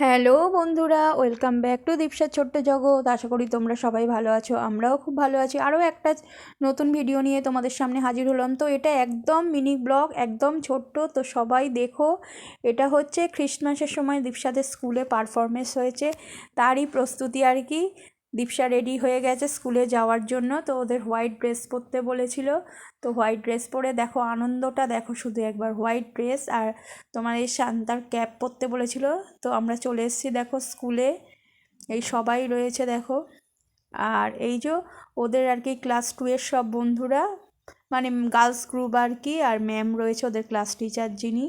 Hello বন্ধুরা, welcome back to দীপসার ছোট্ট জগৎ। আশা করি তোমরা সবাই ভালো আছো, আমরাও খুব ভালো আছি। আরও একটা নতুন ভিডিও নিয়ে তোমাদের সামনে হাজির হলাম। তো এটা একদম মিনি ব্লগ, একদম ছোট্ট, তো সবাই দেখো। এটা হচ্ছে ক্রিসমাসের সময় দীপসাদের স্কুলে পারফরমেন্স হয়েছে, তারই প্রস্তুতি আর কি। দীপসা রেডি হয়ে গেছে স্কুলে যাওয়ার জন্য। তো ওদের হোয়াইট ড্রেস পরতে বলেছিল, তো হোয়াইট ড্রেস পরে দেখো আনন্দটা দেখো শুধু একবার। হোয়াইট ড্রেস আর তোমার এই সান্তার ক্যাপ পরতে বলেছিল। তো আমরা চলে এসেছি দেখো স্কুলে, এই সবাই রয়েছে দেখো। আর এই যে ওদের আর কি ক্লাস 2 এর সব বন্ধুরা, মানে গার্লস গ্রুপ আর কি, আর ম্যাম রয়েছে ওদের ক্লাস টিচার যিনি।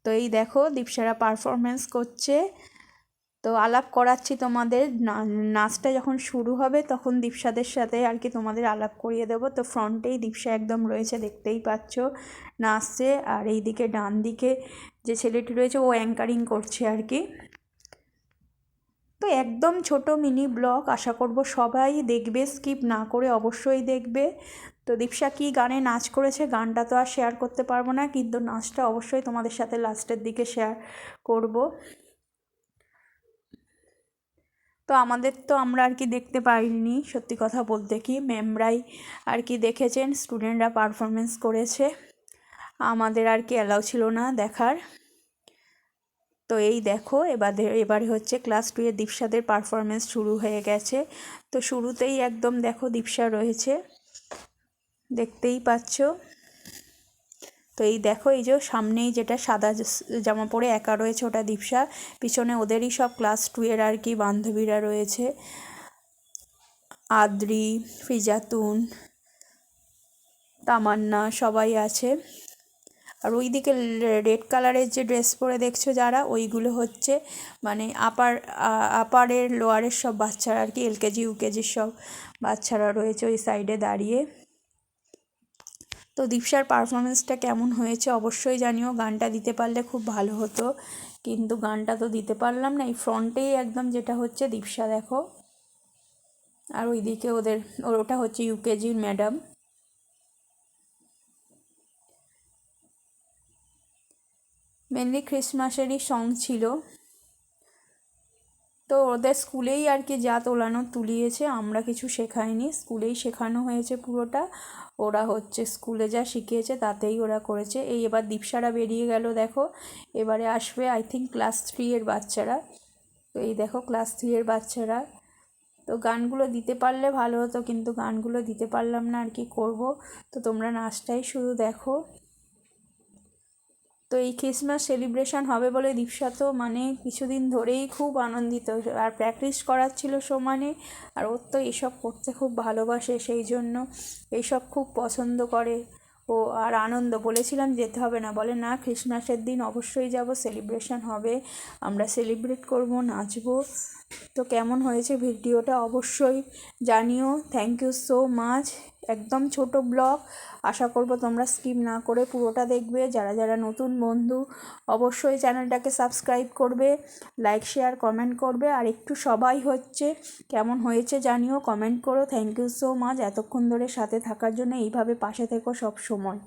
তো এই দেখো দীপসারা পারফরমেন্স করছে। তো আলাপ করাচ্ছি তোমাদের, নাচটা যখন শুরু হবে তখন দীপসাদের সাথে আর কি তোমাদের আলাপ করিয়ে দেবো। তো ফ্রন্টেই দীপসা একদম রয়েছে, দেখতেই পাচ্ছ নাচছে। আর এই দিকে ডান দিকে যে ছেলেটি রয়েছে ও অ্যাঙ্কারিং করছে আর কি। তো একদম ছোট মিনি ব্লগ, আশা করব সবাই দেখবে, স্কিপ না করে অবশ্যই দেখবে। তো দীপসা কী গানে নাচ করেছে, গানটা তো আর শেয়ার করতে পারবো না, কিন্তু নাচটা অবশ্যই তোমাদের সাথে লাস্টের দিকে শেয়ার করব। তো আমাদের তো আমরা আর কি দেখতে পাইনি, সত্যি কথা বলতে কি ম্যামরাই আর কি দেখেছেন, স্টুডেন্টরা পারফরমেন্স করেছে, আমাদের আর কি অ্যালাউ ছিল না দেখার। তো এই দেখো এবারে হচ্ছে ক্লাস 2 এর দীপসাদের পারফরমেন্স শুরু হয়ে গেছে। তো শুরুতেই একদম দেখো দীপসা রয়েছে, দেখতেই পাচ্ছ। তো এই দেখো এই যে সামনেই যেটা সাদা জামা পরে একা রয়েছে ওটা দীপসা, পিছনে ওদেরই সব ক্লাস 2 এর আর কি বান্ধবীরা রয়েছে, আদ্রি, ফিজাতুন, তামান্না সবাই আছে। আর ওই দিকে রেড কালারের যে ড্রেস পরে দেখছো যারা, ওইগুলো হচ্ছে মানে আপারের লোয়ারের সব বাচ্চারা আর কি, এলকেজি ইউকেজির সব বাচ্চারা রয়েছে ওই সাইডে দাঁড়িয়ে। তো দীপসার পারফরমেন্সটা কেমন হয়েছে অবশ্যই জানিও, গানটা দিতে পারলে খুব ভালো হতো, কিন্তু গানটা তো দিতে পারলাম না। এই ফ্রন্টেই একদম যেটা হচ্ছে দীপসা দেখো, আর ওইদিকে ওটা হচ্ছে ইউকেজির ম্যাডাম। মেনলি ক্রিসমাসেরই সং ছিল। তো ওদের স্কুলেই আর কি যা তোলানো তুলিয়েছে, আমরা কিছু শেখাইনি, স্কুলেই শেখানো হয়েছে পুরোটা। ওরা হচ্ছে স্কুলে যা শিখিয়েছে তাতেই ওরা করেছে। এই এবার দীপসারা বেরিয়ে গেল দেখো, এবারে আসবে আই থিঙ্ক ক্লাস 3 এর বাচ্চারা। তো এই দেখো ক্লাস 3 এর বাচ্চারা। তো গানগুলো দিতে পারলে ভালো হতো, কিন্তু গানগুলো দিতে পারলাম না, আর কি করব। তো তোমরা নাচটাই শুধু দেখো। তো এই ক্রিসমাস সেলিব্রেশন হবে বলে দীপসা তো মানে কিছুদিন ধরেই খুব আনন্দিত, আর প্র্যাকটিস করাচ্ছিল সমানে। আর ওর তো এইসব করতে খুব ভালোবাসে, সেই জন্য এইসব খুব পছন্দ করে ও। আর আনন্দ, বলেছিলাম যেতে হবে না, বলে না ক্রিসমাসের দিন অবশ্যই যাব, সেলিব্রেশন হবে, আমরা সেলিব্রেট করব, নাচবো। তো কেমন হয়েছে ভিডিওটা অবশ্যই জানিও। Thank you so much. একদম ছোট ব্লগ, আশা করব তোমরা স্কিপ না করে পুরোটা দেখবে। যারা যারা নতুন বন্ধু অবশ্যই চ্যানেলটাকে সাবস্ক্রাইব করবে, লাইক শেয়ার কমেন্ট করবে। আর একটু সবাই হচ্ছে কেমন হয়েছে জানিও, কমেন্ট করো। থ্যাংক ইউ সো মাচ এতক্ষণ ধরে সাথে থাকার জন্য, এইভাবে পাশে থেকো সব সময়।